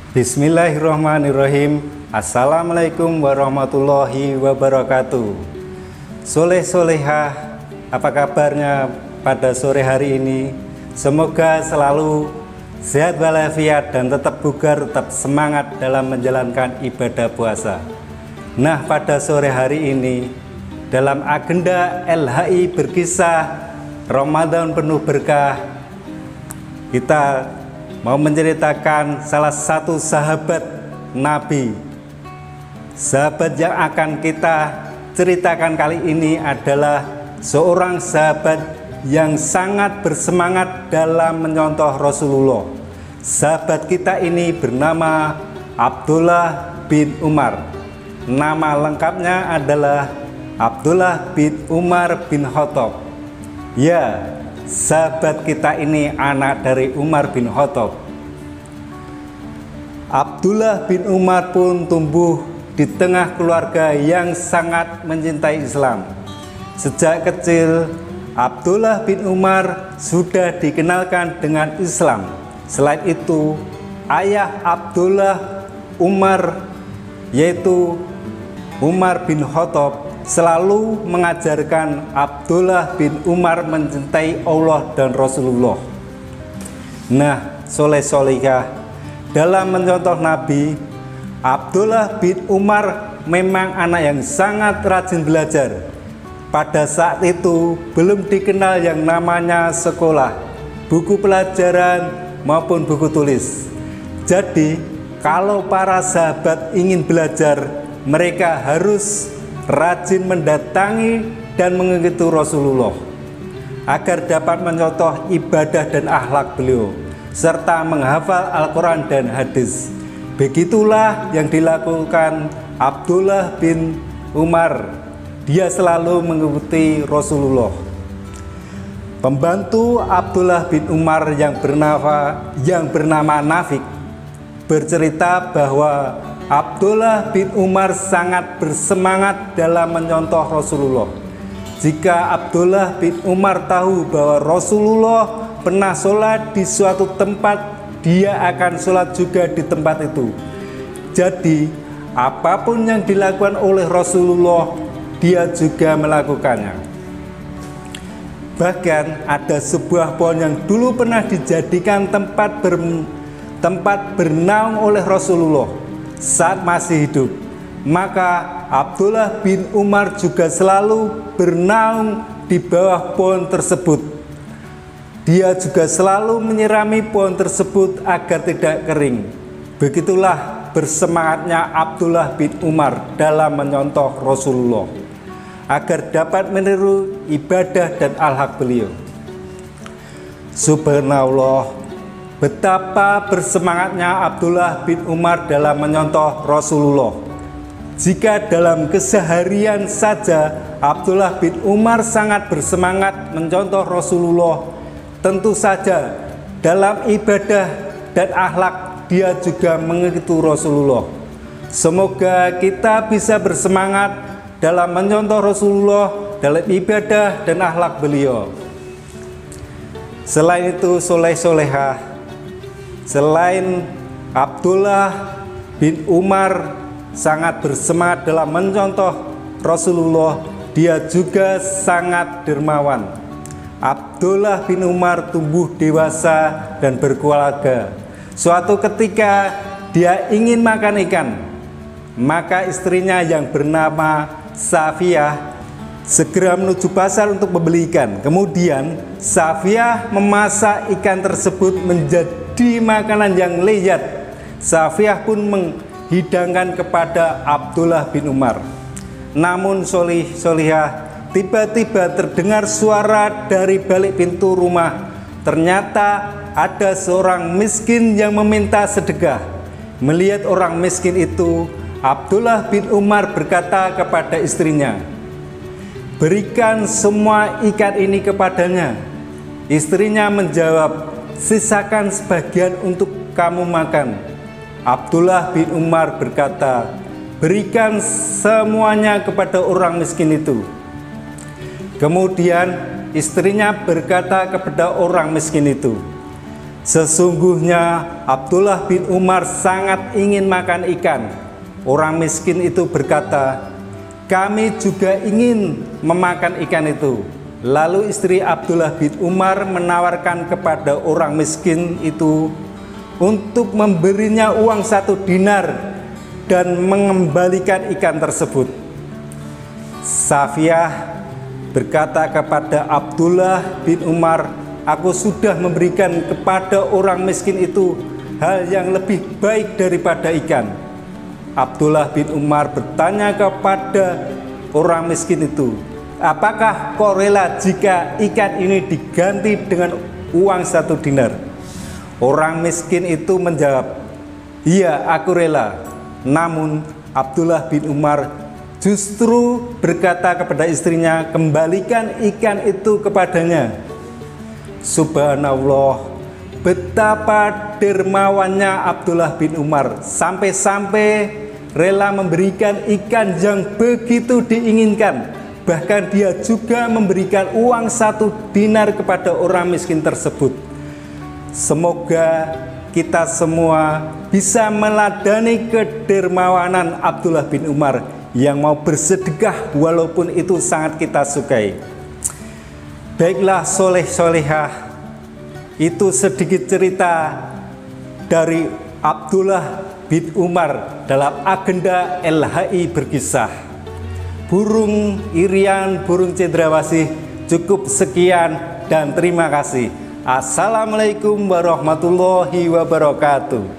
Bismillahirrahmanirrahim. Assalamualaikum warahmatullahi wabarakatuh. Soleh-solehah, apa kabarnya pada sore hari ini? Semoga selalu sehat walafiat dan tetap bugar, tetap semangat dalam menjalankan ibadah puasa. Nah, pada sore hari ini dalam agenda LHI berkisah Ramadan penuh berkah, kita mau menceritakan salah satu sahabat Nabi. Sahabat yang akan kita ceritakan kali ini adalah seorang sahabat yang sangat bersemangat dalam menyontoh Rasulullah. Sahabat kita ini bernama Abdullah bin Umar. Nama lengkapnya adalah Abdullah bin Umar bin Khattab. Ya, sahabat kita ini anak dari Umar bin Khattab. Abdullah bin Umar pun tumbuh di tengah keluarga yang sangat mencintai Islam. Sejak kecil, Abdullah bin Umar sudah dikenalkan dengan Islam. Selain itu, ayah Abdullah Umar, yaitu Umar bin Khattab, selalu mengajarkan Abdullah bin Umar mencintai Allah dan Rasulullah. Nah, soleh-solehah, dalam mencontoh Nabi, Abdullah bin Umar memang anak yang sangat rajin belajar. Pada saat itu belum dikenal yang namanya sekolah, buku pelajaran maupun buku tulis. Jadi, kalau para sahabat ingin belajar, mereka harus rajin mendatangi dan mengikuti Rasulullah agar dapat mencontoh ibadah dan akhlak beliau serta menghafal Al-Quran dan hadis. Begitulah yang dilakukan Abdullah bin Umar. Dia selalu mengikuti Rasulullah. Pembantu Abdullah bin Umar yang bernama Nafik bercerita bahwa Abdullah bin Umar sangat bersemangat dalam menyontoh Rasulullah. Jika Abdullah bin Umar tahu bahwa Rasulullah pernah sholat di suatu tempat, dia akan sholat juga di tempat itu. Jadi, apapun yang dilakukan oleh Rasulullah, dia juga melakukannya. Bahkan ada sebuah pohon yang dulu pernah dijadikan tempat bernaung oleh Rasulullah saat masih hidup. Maka Abdullah bin Umar juga selalu bernaung di bawah pohon tersebut. Dia juga selalu menyirami pohon tersebut agar tidak kering. Begitulah bersemangatnya Abdullah bin Umar dalam menyontoh Rasulullah agar dapat meniru ibadah dan akhlak beliau. Subhanallah, betapa bersemangatnya Abdullah bin Umar dalam menyontoh Rasulullah. Jika dalam keseharian saja Abdullah bin Umar sangat bersemangat mencontoh Rasulullah, tentu saja dalam ibadah dan akhlak dia juga mengikuti Rasulullah. Semoga kita bisa bersemangat dalam mencontoh Rasulullah dalam ibadah dan akhlak beliau. Selain itu, soleh-solehah, selain Abdullah bin Umar sangat bersemangat dalam mencontoh Rasulullah, dia juga sangat dermawan. Abdullah bin Umar tumbuh dewasa dan berkeluarga. Suatu ketika dia ingin makan ikan, maka istrinya yang bernama Safiyah segera menuju pasar untuk membeli ikan. Kemudian Safiyah memasak ikan tersebut menjadi makanan yang lezat. Safiyah pun menghidangkan kepada Abdullah bin Umar. Namun solihah, tiba-tiba terdengar suara dari balik pintu rumah. Ternyata ada seorang miskin yang meminta sedekah. Melihat orang miskin itu, Abdullah bin Umar berkata kepada istrinya, "Berikan semua ikan ini kepadanya." Istrinya menjawab, "Sisakan sebagian untuk kamu makan." Abdullah bin Umar berkata, "Berikan semuanya kepada orang miskin itu." Kemudian istrinya berkata kepada orang miskin itu, Sesungguhnya Abdullah bin Umar sangat ingin makan ikan. Orang miskin itu berkata, kami juga ingin memakan ikan itu. Lalu istri Abdullah bin Umar menawarkan kepada orang miskin itu untuk memberinya uang 1 dinar dan mengembalikan ikan tersebut. Safiyah berkata kepada Abdullah bin Umar, aku sudah memberikan kepada orang miskin itu hal yang lebih baik daripada ikan. Abdullah bin Umar bertanya kepada orang miskin itu, apakah kau rela jika ikan ini diganti dengan uang 1 dinar? Orang miskin itu menjawab, iya, aku rela. Namun Abdullah bin Umar justru berkata kepada istrinya, kembalikan ikan itu kepadanya. Subhanallah, betapa dermawannya Abdullah bin Umar, sampai-sampai rela memberikan ikan yang begitu diinginkan. Bahkan dia juga memberikan uang 1 dinar kepada orang miskin tersebut. Semoga kita semua bisa meladani kedermawanan Abdullah bin Umar yang mau bersedekah walaupun itu sangat kita sukai. Baiklah soleh-solehah, itu sedikit cerita dari Abdullah bin Umar dalam agenda LHI Berkisah. Burung Irian, burung cendrawasih, cukup sekian dan terima kasih. Assalamualaikum warahmatullahi wabarakatuh.